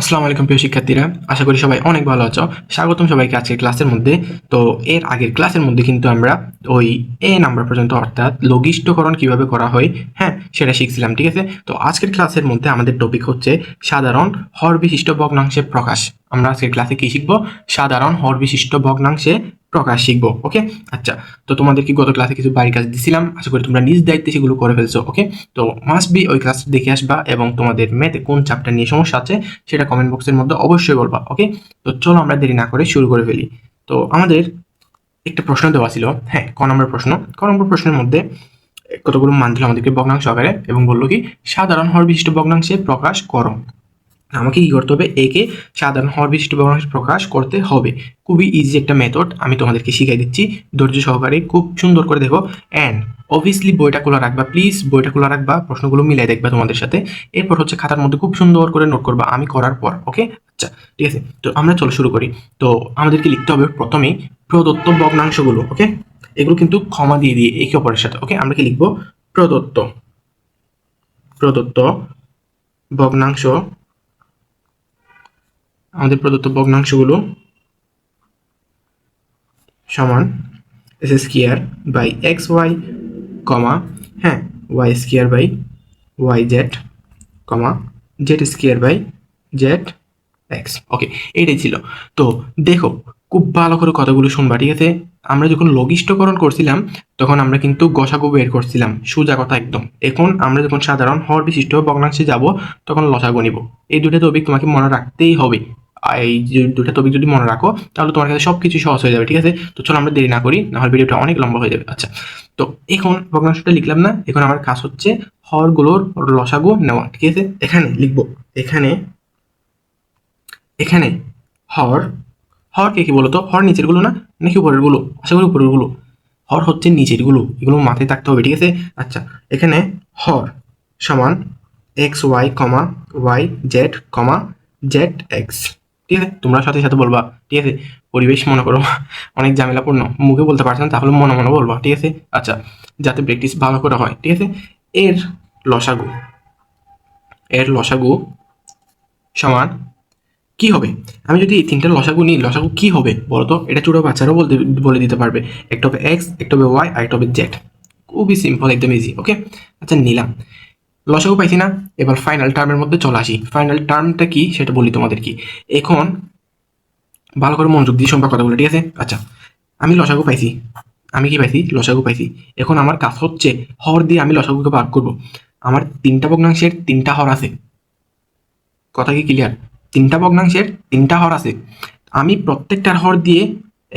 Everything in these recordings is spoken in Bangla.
আসসালামু আলাইকুম প্রিয় শিক্ষার্থীরা, আশা করি সবাই অনেক ভালো আছো। স্বাগতম সবাইকে আজকের ক্লাসের মধ্যে। তো এর আগের ক্লাসের মধ্যে কিন্তু আমরা ওই এ নাম্বার পর্যন্ত অর্থাৎ লঘিষ্ঠকরণ কিভাবে করা হয়, হ্যাঁ, সেটা শিখছিলাম। ঠিক আছে, তো আজকের ক্লাসের মধ্যে আমাদের টপিক হচ্ছে সাধারণ হর বিশিষ্ট ভগ্নাংশের প্রকাশ। আমরা আজকের ক্লাসে কি শিখবো? সাধারণ হর বিশিষ্ট ভগ্নাংশে প্রকাশ শিখবো। ওকে, আচ্ছা, তো তোমাদেরকে গত ক্লাসে কিছু বাড়ির কাজ দিছিলাম, আশা করি তোমরা নিজ দায়িত্বে সেগুলো করে ফেলছো। ওকে, তো মাস্ট বি ওই ক্লাসটা দেখে আসবা এবং তোমাদের ম্যাথে কোন চ্যাপ্টার নিয়ে সমস্যা আছে সেটা কমেন্ট বক্সের মধ্যে অবশ্যই বলবা। ওকে, তো চলো আমরা দেরি না করে শুরু করে ফেলি। তো আমাদের একটা প্রশ্ন দেওয়া ছিল, হ্যাঁ, ক নম্বর প্রশ্ন। ক নম্বর প্রশ্নের মধ্যে কতগুলো মান দিল আমাদেরকে ভগ্নাংশ আকারে এবং বললো কি সাধারণ হর বিশিষ্ট ভগ্নাংশে প্রকাশ করো। আমাকে কি করতে হবে? একে সাধারণ হর বিশিষ্ট ভগ্নাংশে প্রকাশ করতে হবে। খুবই ইজি একটা মেথড, আমি তোমাদেরকে শিখাই দিচ্ছি ধৈর্য সহকারে, খুব সুন্দর করে দেখো। অ্যান্ড অবভিয়াসলি বইটা খোলা রাখবা, প্লিজ বইটা খোলা রাখবা, প্রশ্নগুলো মিলাই দেখবা তোমাদের সাথে। এরপর হচ্ছে খাতার মধ্যে খুব সুন্দর করে নোট করবা আমি করার পর। ওকে, আচ্ছা, ঠিক আছে, তো আমরা চলো শুরু করি। তো আমাদেরকে লিখতে হবে প্রথমেই প্রদত্ত ভগ্নাংশগুলো। ওকে, এগুলো কিন্তু ক্ষমা দিয়ে দিয়ে একে অপরের সাথে। ওকে, আমরা কি লিখবো? প্রদত্ত প্রদত্ত ভগ্নাংশ, আমাদের প্রদত্ত ভগ্নাংশগুলো সমান x square by x y comma, হ্যাঁ, y square by y z comma z square by z x. Okay, এইটাই ছিল। তো দেখো খুব ভালো করে কথাগুলো শুনবা, ঠিক আছে? আমরা যখন লঘিষ্ঠকরণ করছিলাম তখন আমরা কিন্তু গসাগু বের করছিলাম, সোজা কথা একদম। এখন আমরা যখন সাধারণ হর বিশিষ্ট ভগ্নাংশে যাব তখন লসাগু নিব। এই দুটো টপিক তোমাকে মনে রাখতেই হবে। এই দুটো টপিক যদি মনে রাখো তাহলে তোমার কাছে সব কিছু সহজ হয়ে যাবে। ঠিক আছে, তো চলো আমরা দেরি না করি, নাহলে ভিডিওটা অনেক লম্বা হয়ে যাবে। আচ্ছা, তো এখন ভগ্নাংশটা লিখলাম না, এখন আমার কাজ হচ্ছে হরগুলোর লসাগু নেওয়া। ঠিক আছে, এখানে লিখবো, এখানে এখানে হর, হর কে কি বলতো? হর নিচের গুলো না নাকি উপরের গুলো? আশা করি উপরের গুলো। হর হচ্ছে নিচের গুলো, এগুলো মাথায় থাকতে হবে। ঠিক আছে, আচ্ছা, এখানে হর সমান এক্স ওয়াই কমা Y z comma Z x. ঠিক আছে, তোমরা সাথে সাথে বলবা। ঠিক আছে, পরিবেশ মনে করো অনেক ঝামেলাপূর্ণ, মুখে বলতে পারছো না তাহলে মনে মনে বলবা। ঠিক আছে, আচ্ছা, যাতে প্র্যাকটিস ভালো করে হয়। ঠিক আছে, এর লসাগু, এর লসাগু সমান কি হবে? আমি যদি এই তিনটা লসাগু নিই, লসাগু কি হবে বলতো? এটা ছোটো বাচ্চারাও বলে দিতে পারবে। একটা হবে এক্স, একটা হবে ওয়াই, আর একটা হবে জেড। খুবই সিম্পল, একদম ইজি। ওকে, আচ্ছা, নিলাম, লসাগু পাইছি না? এবার ফাইনাল টার্মের মধ্যে চলে আসি। ফাইনাল টার্মটা কি সেটা বলি তোমাদের কি। এখন ভালো করে মনোযোগ দিয়ে শুনবা কথাগুলো। ঠিক আছে, আচ্ছা, আমি লসাগু পাইছি, আমি কি পাইছি? লসাগু পাইছি। এখন আমার কাজ হচ্ছে হর দিয়ে আমি লসাগুকে ভাগ করবো। আমার তিনটা ভগ্নাংশের তিনটা হর আছে, কথা কি ক্লিয়ার? তিনটা ভগ্নাংশের তিনটা হর আছে, আমি প্রত্যেকটার হর দিয়ে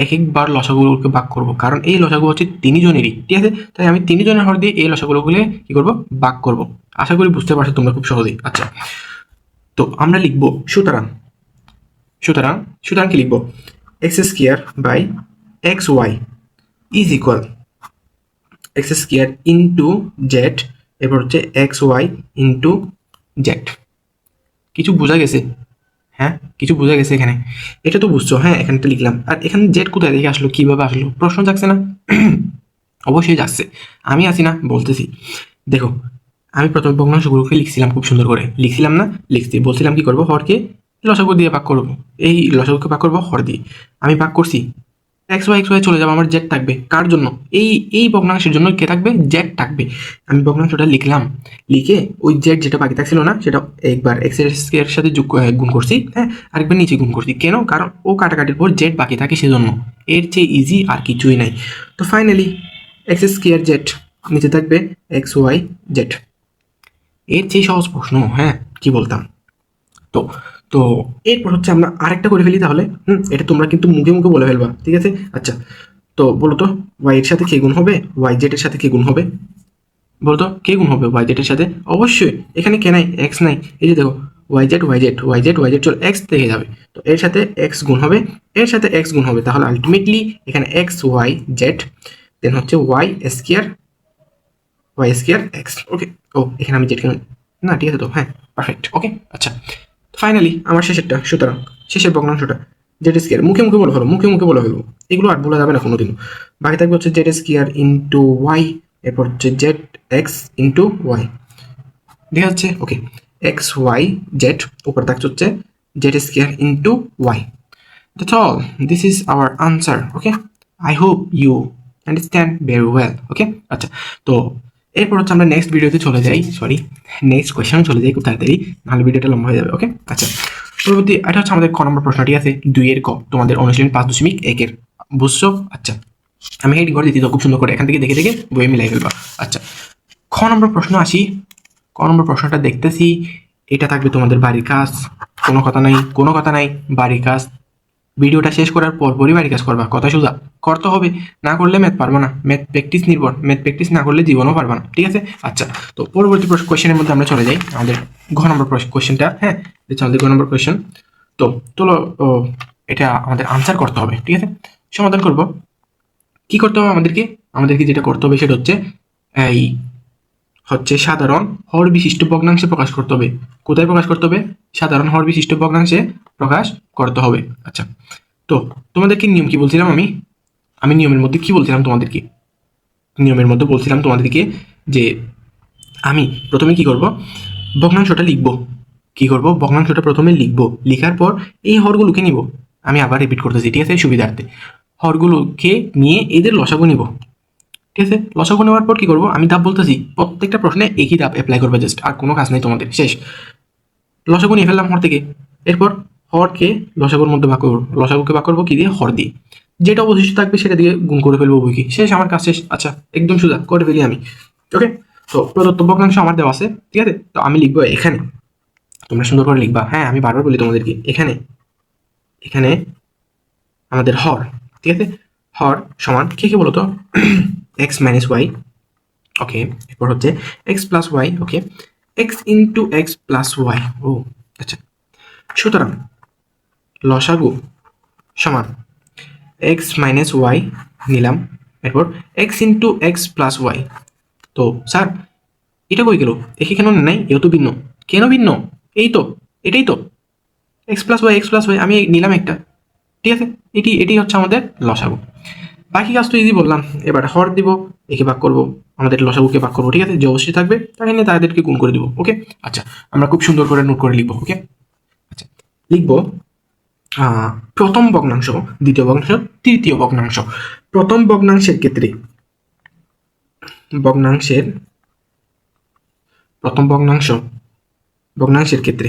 এক একবার লসাগুলোকে ভাগ করব, কারণ এই লসাগু হচ্ছে তিনজনেরই। ঠিক আছে, তাই আমি তিনজনের হর দিয়ে এই লসাগুলোগুলো কি করব? ভাগ করব। আশা করি বুঝতে পারছো তোমরা খুব সহজেই। আচ্ছা, তো আমরা লিখবো সুতরাং, সুতরাং সুতরাং কি লিখবো? X square by x Y is equal X square into Z, এরপর হচ্ছে এক্স ওয়াই ইন্টু জেড। কিছু বোঝা গেছে? হ্যাঁ, কিছু বোঝা গেছে এখানে? এটা তো বুঝছো, হ্যাঁ, এখানটা লিখলাম। আর এখানে জেড কোথায় থেকে আসলো, কিভাবে আসলো? প্রশ্ন জাগছে না? অবশ্যই যাচ্ছে, আমি আছি না বলতেছি। দেখো, আমি প্রথমে ভগ্নাংশগুলোকে লিখছিলাম, খুব সুন্দর করে লিখছিলাম না? লিখছি, বলছিলাম কি করবো? হরকে লসাগু দিয়ে ভাগ করবো। এই লসাগুকে ভাগ করবো হর দিয়ে। আমি ভাগ করছি, এক্স ওয়াই চলে যাবে, আমার জেড থাকবে। কার জন্য? এই এই ভগ্নাংশের জন্য কে থাকবে? জেড থাকবে। আমি ভগ্নাংশটা লিখলাম, লিখে ওই জেড যেটা বাকি থাকছিল না সেটা একবার এক্স এর সাথে গুণ করছি, হ্যাঁ, আরেকবার নিচে গুণ করছি। কেন? কারণ ও কাটাকাটির পর জেড বাকি থাকে সেজন্য। এর চেয়ে ইজি আর কিছুই নাই। তো ফাইনালি এক্স স্কোয়ার জেড, নিচে থাকবে এক্স ওয়াই জেড। এর চেয়ে সহজ প্রশ্ন, হ্যাঁ, কি বলতাম? তো তো এরপর হচ্ছে আমরা আরেকটা করে ফেলি তাহলে। এটা তোমরা কিন্তু মুখে মুখে বলে ফেলবা। ঠিক আছে, আচ্ছা, তো বলো তো ওয়াই এর সাথে কে গুণ হবে? ওয়াই জেড এর সাথে কে গুণ হবে? বলো তো কে গুণ হবে ওয়াই জেড এর সাথে? অবশ্যই এখানে কে নাই? এক্স নাই। এই যে দেখো, Y Z Y Z Y Z Y Z চল এক্স থেকে যাবে, তো এর সাথে এক্স গুণ হবে, এর সাথে এক্স গুণ হবে, তাহলে আলটিমেটলি এখানে এক্স ওয়াই জেড, দেন হচ্ছে ওয়াই স্কোয়ার এক্স। ওকে, ও এখানে আমি জেড কেন না? ঠিক আছে, তো হ্যাঁ, পারফেক্ট। ওকে, আচ্ছা, ফাইনালি আমার শেষেরটা, সুতরাং শেষের ভগ্নাংশটা জেড স্কোয়ার, মুখে মুখে বলে ফেলো, মুখে মুখে বলে ফেলবো, এগুলো আর বলা যাবে না কোনোদিনও। বাকি থাকবে হচ্ছে জেড স্কোয়ার ইন্টু ওয়াই, এরপর হচ্ছে জেড এক্স ইন্টু ওয়াই। দেখা যাচ্ছে? ওকে, এক্স ওয়াই জেড, উপরে থাকছে হচ্ছে Z square into Y. That's all. This is our answer. Okay. I hope you understand very well. Okay. আচ্ছা, তো এরপর হচ্ছে আমরা নেক্সট ভিডিওতে চলে যাই, নেক্সট কোয়েশ্চেনে চলে যাই খুব তাড়াতাড়ি, নাহলে ভিডিওটা লম্বা হয়ে যাবে। ওকে। আচ্ছা, পরবর্তী এটা হচ্ছে আমাদের ক নম্বর প্রশ্ন, ঠিক আছে, 2 এর ক, তোমাদের অনুশীলন 5.1 বুঝছো? আচ্ছা, আমি হেডিং করে দিচ্ছি তো খুব সুন্দর করে, এখান থেকে দেখে দেখে বই মিলাই ফেলবা। আচ্ছা, খ নম্বর প্রশ্ন আসি। ক নম্বর প্রশ্নটা দেখতেছি, এটা থাকবে তোমাদের বাড়ির কাজ। কোনো কথা নাই, বাড়ির কাজ ভিডিওটা শেষ করার পরপরই বাড়ির কাজ করবা, কথা সোজা করতে হবে, না করলে ম্যাথ পারবো না, ম্যাথ প্র্যাকটিস নির্ভর, ম্যাথ প্র্যাকটিস না করলে জীবনও পারবা না, ঠিক আছে? আচ্ছা, তো পরবর্তী কোয়েশ্চেনের মধ্যে আমরা চলে যাই, আমাদের ঘ নম্বর কোয়েশ্চেনটা। হ্যাঁ, এটা আমাদের ঘ নম্বর কোয়েশ্চেন। তো চলো, এটা আমাদের আনসার করতে হবে, ঠিক আছে? সমাধান করব। কি করতে হবে আমাদেরকে যেটা করতে হবে সেটা হচ্ছে সাধারণ হর বিশিষ্ট ভগ্নাংশে প্রকাশ করতে হবে। কোথায় প্রকাশ করতে হবে? সাধারণ হর বিশিষ্ট ভগ্নাংশে প্রকাশ করতে হবে। আচ্ছা, তো তোমাদেরকে নিয়ম কি বলছিলাম আমি নিয়মের মধ্যে কি বলছিলাম তোমাদেরকে? নিয়মের মধ্যে বলছিলাম তোমাদেরকে যে আমি প্রথমে কি করব, ভগ্নাংশটা লিখব। ভগ্নাংশটা প্রথমে লিখব, লিখার পর এই হরগুলোকে নিব। আমি আবার রিপিট করতেছি, ঠিক আছে, সুবিধার্থে। হরগুলোকে নিয়ে এদের লসাগু নিব, ঠিক আছে? লসাগু নেওয়ার পর কি করব, আমি ধাপ বলতেছি, প্রত্যেকটা প্রশ্নে একই ধাপ অ্যাপ্লাই করবে, জাস্ট, আর কোনো কাজ নেই তোমাদের, শেষ। লসাগু নিয়ে ফেললাম হর থেকে, এরপর হরকে লসাগুর মধ্যে ভাগ করবো, লসাগুকে ভাগ করবো কি দিয়ে? হর দিয়ে। যেটা অবশিষ্ট থাকবে সেটা দিয়ে গুণ করে ফেলবো, বই কি শেষ, আমার কাজ শেষ। আচ্ছা, একদম সোজা করে ফেলি আমি। ওকে, তো প্রদত্ত ভগ্নাংশ আমার দেওয়া আছে, ঠিক আছে? তো আমি লিখবো এখানে, তোমরা সুন্দর করে লিখবা। হ্যাঁ, আমি বারবার বলি তোমাদেরকে, এখানে আমাদের হর, ঠিক আছে, হর সমান কি বলো তো? X minus Y. ওকে, এরপর হচ্ছে x plus y. Okay, x into x plus y. ও আচ্ছা, সুতরাং লসাগু সমান এক্স মাইনাস ওয়াই নিলাম, এরপর x into x plus y. তো স্যার এটা কই গেল? একে কেন নাই? এও তো ভিন্ন। কেন ভিন্ন? এটাই তো এক্স প্লাস ওয়াই আমি নিলাম একটা, ঠিক আছে? এটি হচ্ছে আমাদের লসাগু। বাকি কাজ তো ইজি বললাম। এবার হর দিব, একে ভাগ করবো, আমাদের লসাগুকে ভাগ করবো, ঠিক আছে? যে অবশ্যই থাকবে তাকে নিয়ে তাদেরকে গুণ করে দিব। ওকে, আচ্ছা, আমরা খুব সুন্দর করে নোট করে লিখবো। ওকে, আচ্ছা, লিখবো প্রথম ভগ্নাংশ, দ্বিতীয় ভগ্নাংশ, তৃতীয় ভগ্নাংশ। প্রথম ভগ্নাংশের ক্ষেত্রে ভগ্নাংশের ক্ষেত্রে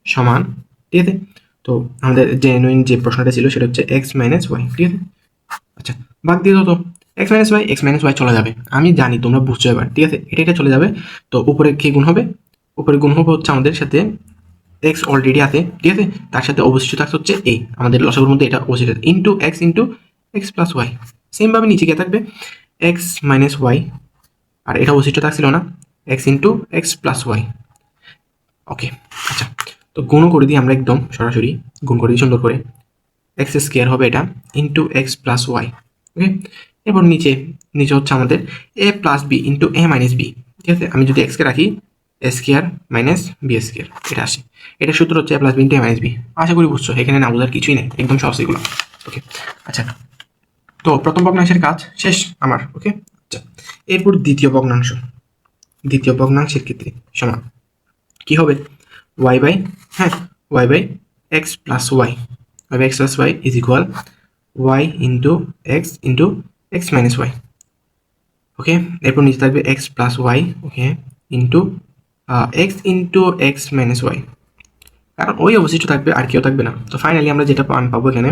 সমান, ঠিক আছে? তো আমাদের জেনুইন যে প্রশ্নটা ছিল সেটা হচ্ছে এক্স মাইনাস ওয়াই, ঠিক আছে? আচ্ছা, বাদ দিয়ে তো এক্স মাইনাস ওয়াই চলে যাবে, আমি জানি তোমরা বুঝছো এবার, ঠিক আছে? এটা চলে যাবে। তো উপরে কি গুণ হবে? উপরে গুণ হবে হচ্ছে আমাদের সাথে এক্স অলরেডি আছে, ঠিক আছে? তার সাথে অবশিষ্ট থাকছে হচ্ছে এই আমাদের লসাগুর মধ্যে এটা অবশিষ্ট ইন্টু এক্স প্লাস ওয়াই। সেমভাবে নিচে গিয়ে থাকবে এক্স মাইনাস ওয়াই, আর এটা অবশিষ্ট থাকছিল না, x into x plus y. Okay, আচ্ছা, তো গুণও করে দিই আমরা, একদম সরাসরি গুণ করে দিই সুন্দর করে। এক্স স্কোয়ার হবে এটা into x plus y. Okay, এরপর নিচে হচ্ছে আমাদের a plus b into A minus B, ঠিক আছে? আমি যদি এক্সকে রাখি, এ স্কোয়ার মাইনাস বি স্কোয়ার, এটা আসে। এটা সূত্র হচ্ছে এ প্লাস বি ইন্টু এ মাইনাস বি। আশা করি বুঝছো, এখানে না বোঝার কিছুই নেই, একদম সহজ এগুলো। ওকে, আচ্ছা, তো প্রথম ভগ্নাংশের কাজ শেষ আমার। ওকে, আচ্ছা, এরপর দ্বিতীয় ভগ্নাংশের ক্ষেত্রে সমান কি হবে? Y by x plus y, x plus y is equal y into x minus Y. Okay, এরপর নিচে থাকবে x plus y, okay, into x minus y, কারণ ওই অবশিষ্ট থাকবে, আর কেউ থাকবে না। তো ফাইনালি আমরা যেটা পাবো এখানে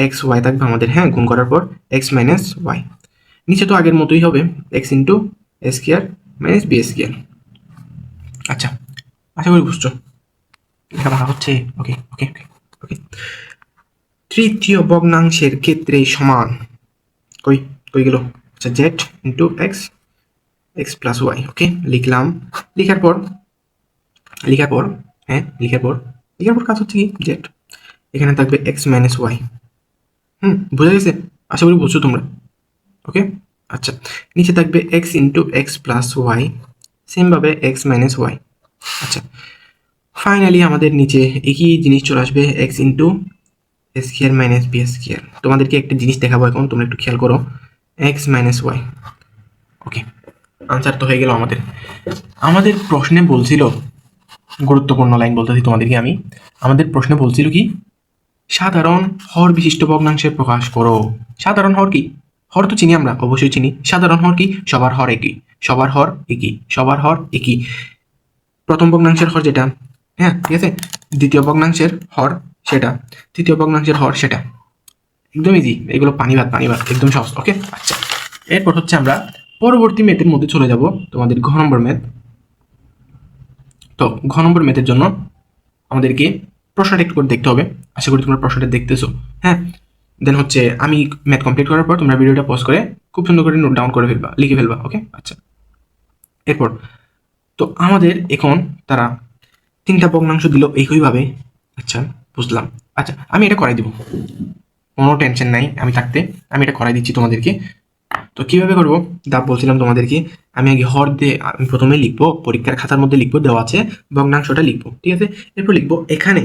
এক্স ওয়াই থাকবে আমাদের, হ্যাঁ, গুণ করার পর এক্স মাইনাস ওয়াই। নিচে তো আগের মতোই হবে এক্স ইন্টু এ স্কোয়ার মাইনাস বি স্কোয়ার। আচ্ছা, আশা করি বুঝছো, লেখাপড়া হচ্ছে। ওকে ওকে ওকে ওকে, তৃতীয় ভগ্নাংশের ক্ষেত্রে সমান কই গেল? আচ্ছা, z into x plus y. Okay, লিখলাম। লিখার পর কাজ হচ্ছে কি? জেড, এখানে থাকবে এক্স মাইনাস ওয়াই। বোঝা গেছে? আশা করি বুঝছো তোমরা। ওকে, আচ্ছা, নিচে থাকবে X into x plus Y, সেমভাবে এক্স মাইনাস ওয়াই। আচ্ছা, ফাইনালি আমাদের নিচে একই জিনিস চলে আসবে এক্স ইন্টু এ স্কোয়ার মাইনাস বি স্কোয়ার। তোমাদেরকে একটা জিনিস দেখাবো এখন, তোমরা একটু খেয়াল করো, X minus Y. Okay, answer তো হয়ে গেল আমাদের প্রশ্নে বলছিল গুরুত্বপূর্ণ লাইন বলতেছি তোমাদেরকে আমি। আমাদের প্রশ্নে বলছিল কি, সাধারণ হর বিশিষ্ট ভগ্নাংশের প্রকাশ করো। সাধারণ হর কি? হর তো চিনি আমরা, অবশ্যই চিনি। সাধারণ হর কি? সবার হর একই, সবার হর একই, সবার হর একই। প্রথম ভগ্নাংশের হর যেটা, হ্যাঁ ঠিক আছে, দ্বিতীয় ভগ্নাংশের হর সেটা, তৃতীয় ভগ্নাংশের হর সেটা। একদম ইজি, এগুলো পানি ভাত একদম সহজ। ওকে, আচ্ছা, এরপর হচ্ছে আমরা পরবর্তী ম্যাথের মধ্যে চলে যাব, তোমাদের ঘ নম্বর ম্যাথ। তো ঘ নম্বর ম্যাথের জন্য আমাদেরকে প্রশ্নটা একটু করে দেখতে হবে। আশা করি তোমরা প্রশ্নটা দেখতেছো। হ্যাঁ, দেন হচ্ছে আমি ম্যাথ কমপ্লিট করার পর তোমরা ভিডিওটা পজ করে খুব সুন্দর করে নোট ডাউন করে ফেলবা, লিখে ফেলবা। ওকে, আচ্ছা। এরপর তো আমাদের এখন তারা তিনটা ভগ্নাংশ দিল একইভাবে। আচ্ছা, বুঝলাম। আচ্ছা, আমি এটা করাই দিব, কোনো টেনশন নাই। আমি এটা করাই দিচ্ছি তোমাদেরকে। তো কিভাবে করবো দাব বলছিলাম তোমাদেরকে। আমি আগে হর দিয়ে আমি প্রথমে লিখবো, পরীক্ষার খাতার মধ্যে লিখবো, দেওয়া আছে ভগ্নাংশটা লিখবো, ঠিক আছে। এরপর লিখবো এখানে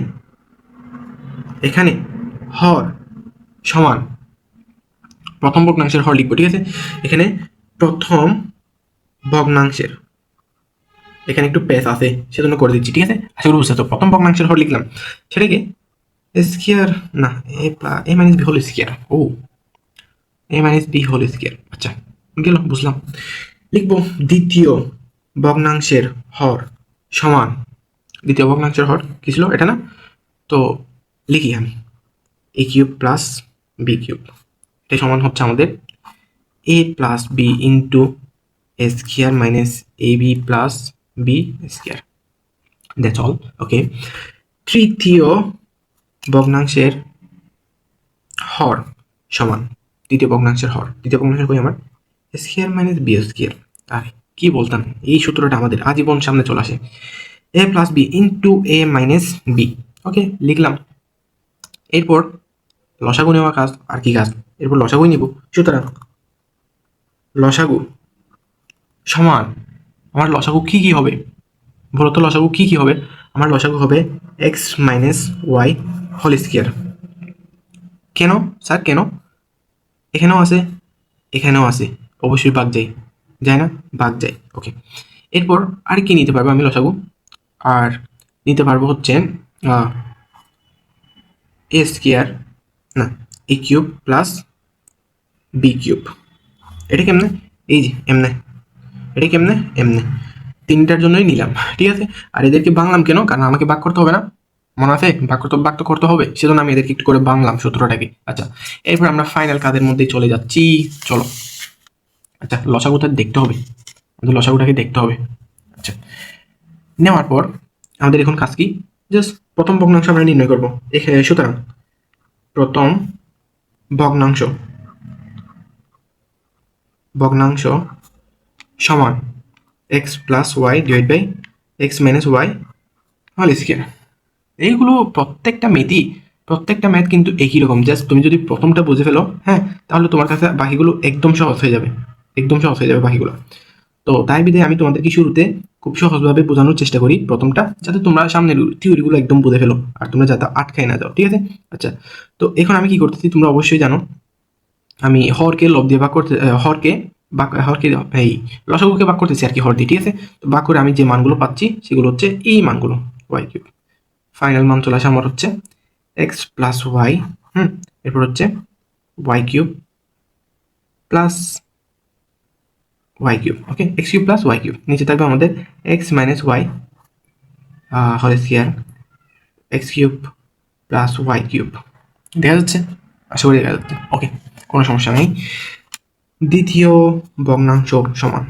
এখানে হর সমান প্রথম ভগ্নাংশের হর লিখবো, ঠিক আছে। এখানে প্রথম ভগ্নাংশের, এখানে একটু পেস আছে সেজন্য করে দিচ্ছি, ঠিক আছে। আশা করি বুঝতে। তো প্রথম ভগ্নাংশের হর লিখলাম, সেটাকে স্কোয়ার না, এ মাইনাস বি হোল স্কোয়ার। ও, এ মাইনাস বি হোল স্কোয়ার। আচ্ছা, গেল, বুঝলাম। লিখবো দ্বিতীয় ভগ্নাংশের হর সমান, দ্বিতীয় ভগ্নাংশের হর কি ছিল এটা না, তো লিখি আমি a cube plus b cube, এটা সমান হচ্ছে আমাদের a plus b into A square minus a b plus b square. That's all. Okay, তৃতীয় ভগ্নাংশের হর সমান, দ্বিতীয় ভগ্নাংশের হর, দ্বিতীয় ভগ্নাংশের কই আমার, স্কোয়ার মাইনাস বি স্কোয়ার। আর কি বলতাম, এই সূত্রটা আমাদের আজীবন সামনে চলে আসে, এ প্লাস বি ইন্টু এ মাইনাস বি। ওকে, লিখলাম। এরপর লসাগু নেওয়া কাজ, আর কি কাজ, এরপর লসাগুই নিব। সুতরাং লসাগু সমান, আমার লসাগু কি কি হবে বলো তো, লসাগু কি কি হবে? আমার লসাগু হবে x minus Y whole square. কেন স্যার, কেন? এখানেও আছে, এখানেও আছে, অবশ্যই বাদ যায় না, বাদ যায়। ওকে, এরপর আর কি নিতে পারবো আমি লসাগু? আর নিতে পারবো হচ্ছে এ স্কোয়ার না, এ কিউব প্লাস বি কিউব। এটা কেমনে? এই যে এমনে, এটা কেমনে? এমনে। তিনটার জন্যই নিলাম, ঠিক আছে। আর এদেরকে বাংলাম কেন? কারণ আমাকে ভাগ করতে হবে না, মনে আছে? ভাগ তো করতে হবে, সেজন্য আমি এদেরকে একটু করে বাংলাম সূত্রটাকে। আচ্ছা, এরপর আমরা ফাইনাল কাজের মধ্যে চলে যাচ্ছি, চলো। আচ্ছা, লসাগুটা দেখতে হবে, আমাদের লসাগুটাকে দেখতে হবে। আচ্ছা, নেওয়ার পর আমাদের এখন কাজ কি? জাস্ট প্রথম ভগ্নাংশ আমরা নির্ণয় করবো এখানে। সুতরাং প্রথম ভগ্নাংশ ভগ্নাংশ সমান X plus Y divide by X minus Y whole square. এইগুলো প্রত্যেকটা ম্যাথ কিন্তু একই রকম। জাস্ট তুমি যদি প্রথমটা বুঝে ফেলো, হ্যাঁ, তাহলে তোমার কাছে বাকিগুলো একদম সহজ হয়ে যাবে, একদম সহজ হয়ে যাবে বাকিগুলো। তো তাই বিধায় আমি তোমাদেরকে শুরুতে খুব সহজভাবে বোঝানোর চেষ্টা করি প্রথমটা, যাতে তোমরা সামনের থিওরিগুলো একদম বুঝে ফেলো আর তোমরা যাতে আটকায় না যাও, ঠিক আছে। আচ্ছা, তো এখন আমি কি করতেছি তোমরা অবশ্যই জানো, আমি হরকে লব দিয়ে ভাগ করতে, হরকে এই লসাগুকে ভাগ করতেছি আর কি, হর দিয়ে, ঠিক আছে। তো ভাগ করে আমি যে মানগুলো পাচ্ছি সেগুলো হচ্ছে এই মানগুলো, ওয়াই কিউব। ফাইনাল মান চলে আসে আমার হচ্ছে এক্স প্লাস ওয়াই, এরপর হচ্ছে y cube plus y cube. Okay, x cube plus y cube, নিচে থাকবে আমাদের x minus Y whole square, x cube plus y cube. দেখা যাচ্ছে? আশা করি দেখা যাচ্ছে। ওকে, কোনো সমস্যা নেই। দ্বিতীয় ভগ্নাংশ সমান,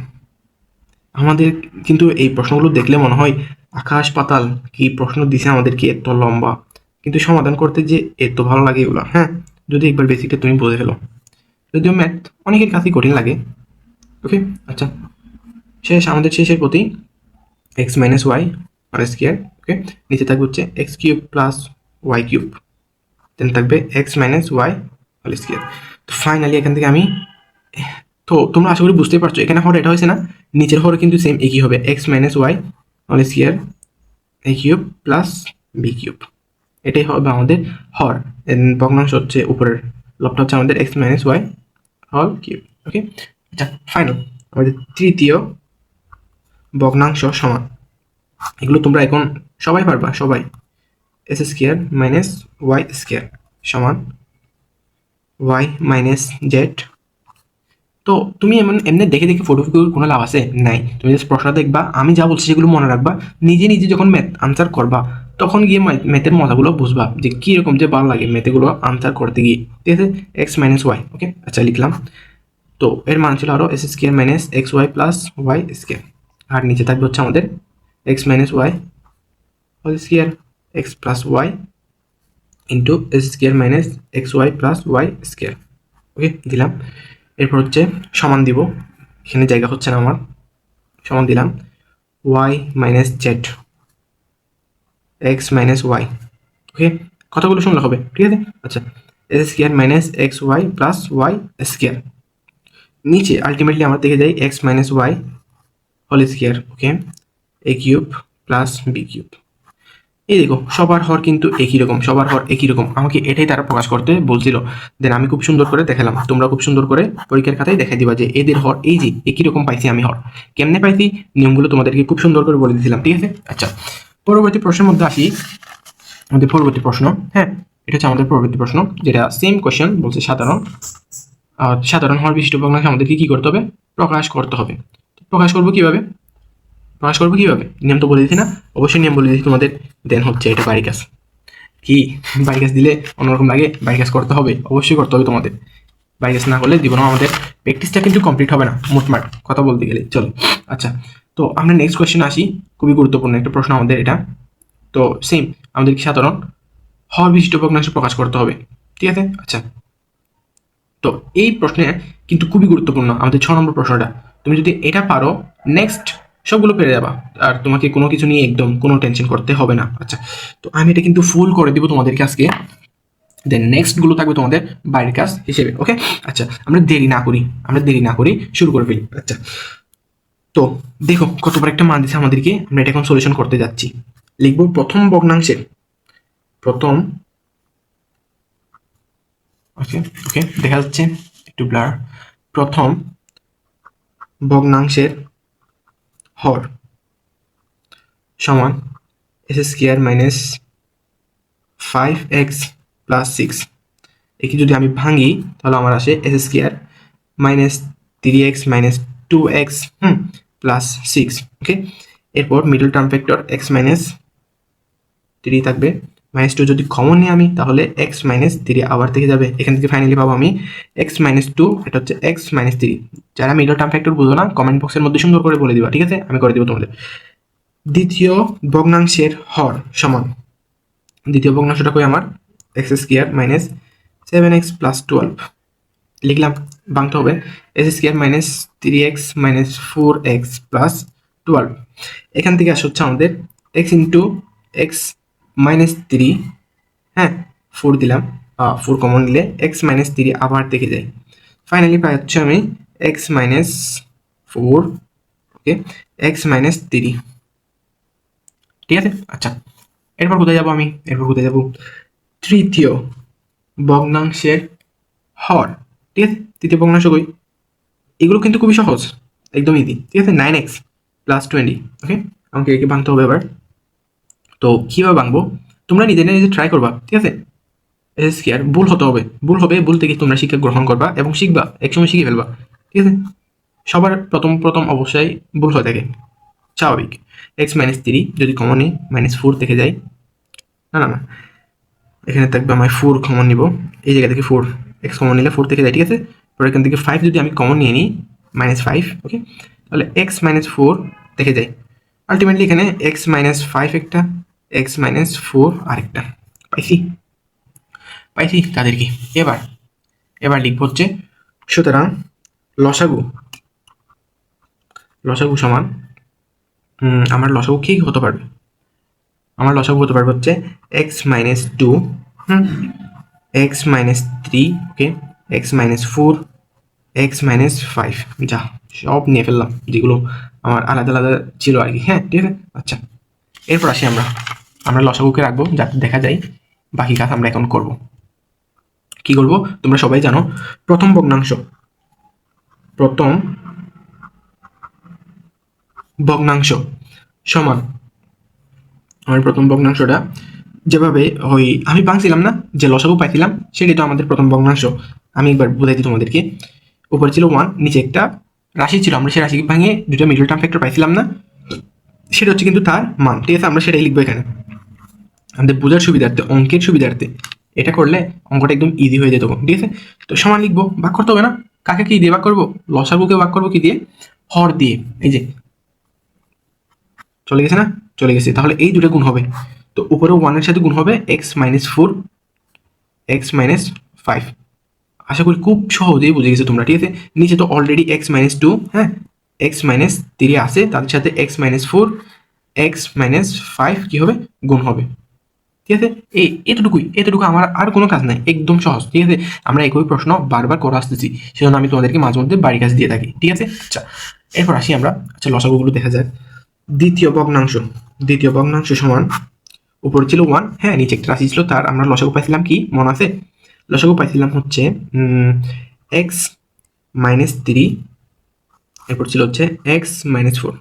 আমাদের কিন্তু এই প্রশ্নগুলো দেখলে মনে হয় আকাশ পাতাল কি প্রশ্ন দিছে আমাদেরকে, এত লম্বা, কিন্তু সমাধান করতে যে এত ভালো লাগে এগুলো। হ্যাঁ, যদি একবার বেসিকটা তুমি বুঝে ফেলো, যদিও ম্যাথ অনেকের কাছেই কঠিন লাগে। ওকে, আচ্ছা, আমাদের শেষের প্রতি এক্স মাইনাস ওয়াই আর স্কোয়ার। ওকে, নিচে থাকবে হচ্ছে x cube plus y cube, then থাকবে x minus Y whole square. তো ফাইনালি এখান থেকে আমি, তো তোমরা আশা করি বুঝতেই পারছো এখানে হর এটা হয়েছে না, নিচের হর কিন্তু সেম একই হবে, x minus Y whole square a cube plus b cube. এটাই হবে আমাদের হর, ভগ্নাংশ হচ্ছে উপরের লবটা হচ্ছে আমাদের x minus Y whole cube. Okay, আচ্ছা, ফাইনাল আমাদের তৃতীয় ভগ্নাংশ সমান, এগুলো তোমরা এখন সবাই পারবা, সবাই। S square minus Y square সমান ওয়াই মাইনাস জেড। তো তুমি এমনি দেখে দেখে ফটো কোনো লাভ আছে নাই, তুমি জাস্ট প্রশ্ন দেখবা, আমি যা বলছি সেগুলো মনে রাখবা, নিজে নিজে যখন ম্যাথ আনসার করবা তখন গিয়ে ম্যাথের মজাগুলো বুঝবা যে কীরকম যে ভালো লাগে ম্যাথেগুলো আনসার করতে গিয়ে। ঠিক আছে, এক্স মাইনাস ওয়াই, ওকে আচ্ছা লিখলাম। তো এর মান ছিল আরও x square minus x y plus y square, আর নিচে থাকবে হচ্ছে আমাদের x minus Y whole square x plus y into x square minus x y plus y square, okay দিলাম। এরপর হচ্ছে সমান দিব, এখানে জায়গা হচ্ছে না আমার, সমান দিলাম y minus z x minus Y, okay কথাগুলো শুনলে হবে, ঠিক আছে। আচ্ছা x square minus x y plus y square, নিচে আলটিমেটলি আমার দেখে যাই x minus Y whole square, okay a cube plus b cube. এই দেখো সবার হর কিন্তু একই রকম, সবার হর একই রকম, আমাকে এটাই তারা প্রকাশ করতে বলছিল। দেন আমি খুব সুন্দর করে দেখালাম, তোমরা খুব সুন্দর করে পরীক্ষার খাতায় দেখাই দিবা যে এদের হর এই যে একই রকম পাইছি আমি হর। কেমনে পাইছি নিয়মগুলো তোমাদেরকে খুব সুন্দর করে বলে দিয়েছিলাম, ঠিক আছে। আচ্ছা পরবর্তী প্রশ্নের মধ্যে আসি, আমাদের পরবর্তী প্রশ্ন, হ্যাঁ এটা হচ্ছে আমাদের পরবর্তী প্রশ্ন, যেটা সেম কোয়েশ্চেন বলছে সাধারণ হর বিশিষ্ট ভগ্নাংশ আমাদেরকে কি করতে হবে, প্রকাশ করতে হবে। প্রকাশ করবো কিভাবে, নিয়ম তো বলে দিচ্ছি না, অবশ্যই নিয়ম বলে দিচ্ছি তোমাদের। দেন হচ্ছে এটা বাড়ি কাজ, কি বাড়ি কাজ দিলে অন্যরকম লাগে, বাড়ি কাজ করতে হবে, অবশ্যই করতে হবে তোমাদের। বাড়ি কাজ না করলে জীবনে আমাদের প্র্যাকটিসটা কিন্তু কমপ্লিট হবে না, মোটমাট কথা বলতে গেলে। চলো আচ্ছা, তো আমরা নেক্সট কোয়েশ্চেন আসি, খুবই গুরুত্বপূর্ণ একটা প্রশ্ন আমাদের এটা। তো সেম আমাদেরকে সাধারণ হর বিশিষ্ট ভগ্নাংশ প্রকাশ করতে হবে, ঠিক আছে। আচ্ছা তো এই প্রশ্নে কিন্তু খুবই গুরুত্বপূর্ণ আমাদের 6 নম্বর প্রশ্নটা, তুমি যদি এটা পারো নেক্সট সবগুলো পেরে যাবা, আর তোমাকে কোনো কিছু নিয়ে একদম কোনো টেনশন করতে হবে না। আচ্ছা তো আমি এটা কিন্তু ফুল করে দিব তোমাদেরকে আজকে, দেন নেক্সটগুলো থাকবে তোমাদের বাইরের কাজ হিসেবে, ওকে। আচ্ছা আমরা দেরি না করি শুরু করে ফেলি। আচ্ছা তো দেখো কতবার একটা মান দিচ্ছে আমাদেরকে, আমরা এটা এখন সলিউশন করতে যাচ্ছি। লিখবো প্রথম ভগ্নাংশের প্রথম, ওকে ওকে দেখা যাচ্ছে একটু ব্লার, প্রথম ভগ্নাংশের হর সমান x square minus 5x plus 6, একে যদি আমি ভাঙি তাহলে আমার আসে S square minus 3x minus 2x plus 6, ওকে। এরপর middle term factor x minus 3 থাকবে, মাইনাস 2 যদি কমন নিই আমি তাহলে x মাইনাস 3 আবার থেকে যাবে, এখান থেকে ফাইনালি পাবো আমি x মাইনাস 2, এটা হচ্ছে x মাইনাস 3। যারা মিডল টার্ম ফ্যাক্টর বুঝো না কমেন্ট বক্সের মধ্যে সুন্দর করে বলে দিবা, ঠিক আছে, আমি করে দিব তোমাদের। দ্বিতীয় ভগ্নাংশের হর সমান, দ্বিতীয় ভগ্নাংশটা কই আমার x square minus 7x plus 12, লিখলাম ভাঙতে হবে S square minus 3x minus 4x plus 12, এখান থেকে আসে হচ্ছে আমাদের x ইন্টু এক্স মাইনাস 3, হ্যাঁ 4 দিলাম, 4 কমন নিলে x মাইনাস 3 আবার দেখে যাই, ফাইনালি পাই হচ্ছে আমি x মাইনাস 4, ওকে x মাইনাস 3, ঠিক আছে। আচ্ছা এরপর কোথায় যাবো আমি, তৃতীয় ভগ্নাংশের হর, ঠিক আছে। তৃতীয় ভগ্নাংশ কই, এগুলো কিন্তু খুবই সহজ, একদম ইজি, ঠিক আছে। 9x প্লাস 20, ওকে আমাকে একে ভাঙতে হবে এবার। তো কীভাবে ভাঙবো তোমরা নিজে ট্রাই করবা, ঠিক আছে। এস স্কোয়ার ভুল হবে, ভুল থেকে তোমরা শিক্ষা গ্রহণ করবা এবং শিখবা, একসময় শিখে ফেলবা, ঠিক আছে। সবার প্রথম অবশ্যই ভুল হয়ে থাকে, স্বাভাবিক। x মাইনাস 3 যদি কমন নিই মাইনাস 4 থেকে যাই, না এখানে থাকবে আমার 4 কমন নিব, এই জায়গা থেকে 4 x কমন নিলে 4 থেকে যায়, ঠিক আছে। পরে এখান থেকে 5 যদি আমি কমন নিয়ে নিই মাইনাস 5, ওকে তাহলে x মাইনাস 4 থেকে যাই, আলটিমেটলি এখানে x মাইনাস 5 একটা, x মাইনাস 4 আরেকটা, পাইছি তাদের কি। এবার লিখব হচ্ছে সুতরাং লসাগু সমান, আমার লসাগু কি হতে পারবে, আমার লসাগু হতে পারবে হচ্ছে x মাইনাস 2, x মাইনাস 3, ওকে x মাইনাস 4, x মাইনাস 5, যা সব নিয়ে ফেললাম যেগুলো আমার আলাদা আলাদা ছিল আর কি, হ্যাঁ ঠিক আছে। আচ্ছা এরপর আসি আমরা লসাগুকে রাখবো যাতে দেখা যায়, বাকি কাজ আমরা এখন করব। কি করব তোমরা সবাই জানো, প্রথম ভগ্নাংশ সমান আমার প্রথম ভগ্নাংশটা যেভাবে ওই আমি ভাঙছিলাম না, যে লসাগু পাইছিলাম সেটাই তো আমাদের প্রথম ভগ্নাংশ। আমি একবার বুঝাই দিই তোমাদেরকে। উপরে ছিল 1, নিচে একটা রাশি ছিল, আমরা সেই রাশিকে ভাঙে দুটো মিডল টার্ম ফ্যাক্টর পাইছিলাম না, সেটা হচ্ছে কিন্তু তার মান। ঠিক আছে, আমরা সেটাই লিখবো এখানে আমাদের বোঝার সুবিধার্থে, অঙ্কের সুবিধার্থে। এটা করলে অঙ্কটা একদম ইজি হয়ে যেত। ঠিক আছে, তো সমান লিখবো, ভাগ করতে হবে না। কাকে কি দিয়ে ভাগ করবো? লসাগুকে ভাগ করবো কি দিয়ে? হর দিয়ে। এই যে চলে গেছে না, চলে গেছে। তাহলে এই দুটো গুণ হবে, তো উপরে 1-এর সাথে গুণ হবে x-4 x-5। আশা করি খুব সহজেই বুঝে গেছো তোমরা। ঠিক আছে, নিচে তো অলরেডি x-2, হ্যাঁ x-3 আছে, তাদের সাথে x-4 x-5 কি হবে? গুণ হবে। ঠিক আছে, এতটুকু আমার আর কোনো কাজ নাই, একদম সহজ। ঠিক আছে, আমরা একই প্রশ্ন বারবার করে আসতেছি, সেজন্য আমি তোমাদেরকে মাঝে মধ্যে বাড়ি কাজ দিয়ে থাকি। ঠিক আছে, আচ্ছা এরপর আসি আমরা। আচ্ছা লসাগুগুলো দেখা যাক। দ্বিতীয় ভগ্নাংশ সমান, উপরে ছিল 1, হ্যাঁ নিচে একটা রাশি ছিল, তার আমরা লসাগু পাইছিলাম কি মনে আছে? লসাগু পাইছিলাম হচ্ছে x-3, এরপর ছিল হচ্ছে x-4,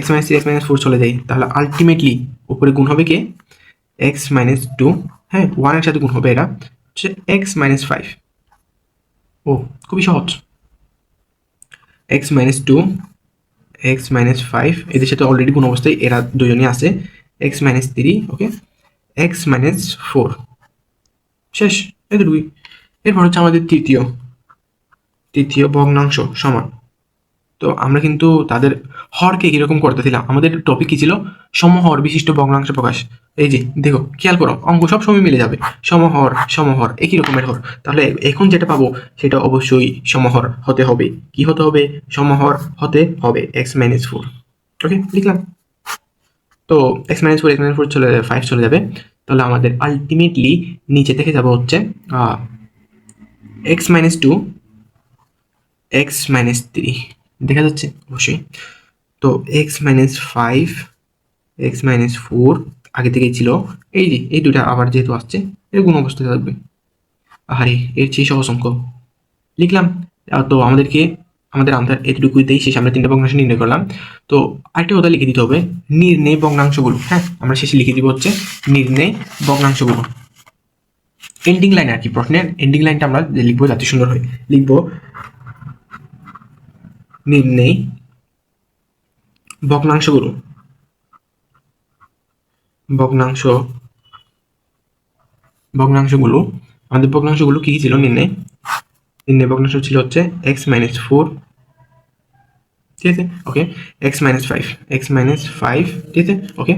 x-4 চলে যায়। তাহলে আলটিমেটলি উপরে গুণ হবে কে? x-2, হ্যাঁ 1-এর সাথে গুণ হবে, এটা হচ্ছে x-5। ও খুবই সহজ। x-2 x-5 এদের সাথে অলরেডি গুণ অবস্থায় এরা দুজনই আছে, x-3, ওকে x-4, শেষ, এতটুকুই। এরপর হচ্ছে আমাদের তৃতীয় ভগ্নাংশ সমান। তো আমরা কিন্তু তাদের হরকে কিরকম করতেছিলাম, আমাদের টপিক কি ছিল? সমহর বিশিষ্ট ভগ্নাংশ প্রকাশ। এই যে দেখো, খেয়াল করো, অঙ্ক সব সময় মিলে যাবে। সমহর একই রকমের হর। তাহলে এখন যেটা পাবো সেটা অবশ্যই সমহর হতে হবে। কি হতে হবে? সমহর হতে হবে x-4। ওকে, লিখলাম। তো x-4 চলে 5 চলে যাবে। তাহলে আমাদের আলটিমেটলি নিচে থেকে যাবো হচ্ছে x-2 x-3, দেখা যাচ্ছে অবশ্যই। তো x-5 x-4 আগে থেকেই ছিল, এই যে এই দুটা আবার যেহেতু আসছে এর গুণ অবস্থায় থাকবে। আরে এর চেয়ে সহজ অঙ্ক লিখলাম। তো আমাদের আনসার এতটুকুতেই শেষ। আমরা 3টা ভগ্নাংশ নির্ণয় করলাম। তো আরেকটা কথা লিখে দিতে হবে, নির্ণয় ভগ্নাংশগুলো। হ্যাঁ, আমরা শেষে লিখে দিব হচ্ছে নির্ণয় ভগ্নাংশগুলো। এন্ডিং লাইন আর কি, প্রশ্নের এন্ডিং লাইনটা আমরা লিখবো যাতে সুন্দর হয়। লিখবো নির্ণয় ভগ্নাংশগুলো আমাদের ভগ্নাংশগুলো কি ছিল? নির্ণয় ভগ্নাংশ ছিল হচ্ছে x-4, ঠিক আছে, ওকে x-5 ঠিক আছে, ওকে।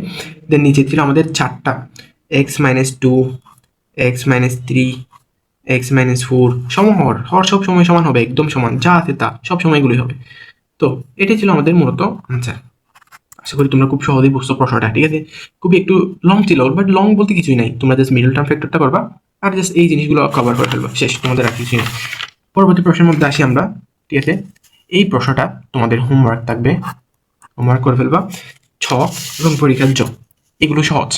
দেন নিচে ছিল আমাদের 4টা, x-2 x-3 x-4। সমহর সব সময় সমান হবে, একদম সমান, যা আছে তা সব সময়গুলোই হবে। তো এটাই ছিল আমাদের মূলত আনসার। আশা করি তোমরা খুব সহজেই বুঝছো প্রশ্নটা। ঠিক আছে, খুবই একটু লং ছিল, বাট লং বলতে কিছুই নাই। তোমরা জাস্ট মিডল টার্ম ফ্যাক্টরটা করবা আর জাস্ট এই জিনিসগুলো কভার করে ফেলবা, শেষ, তোমাদের আর কিছুই নেই। পরবর্তী প্রশ্নের মধ্যে আসি আমরা। ঠিক আছে, এই প্রশ্নটা তোমাদের হোমওয়ার্ক থাকবে, হোমওয়ার্ক করে ফেলবা। এবং পরীক্ষার এগুলো সহজ,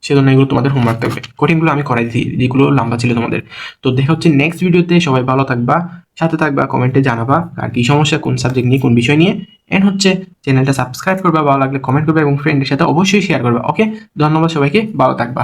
সেজন্য এগুলো তোমাদের হোমওয়ার্ক থাকবে। কঠিনগুলো আমি করাই দিই, যেগুলো লম্বা ছিল তোমাদের। তো দেখা হচ্ছে নেক্সট ভিডিওতে। সবাই ভালো থাকবা, সাথে থাকবা, কমেন্টে জানাবা আর কি সমস্যা, কোন সাবজেক্ট নিয়ে, কোন বিষয় নিয়ে। এন্ড হচ্ছে চ্যানেলটা সাবস্ক্রাইব করবা, ভালো লাগলে কমেন্ট করবে এবং ফ্রেন্ডের সাথে অবশ্যই শেয়ার করবা। ওকে, ধন্যবাদ সবাইকে, ভালো থাকবা।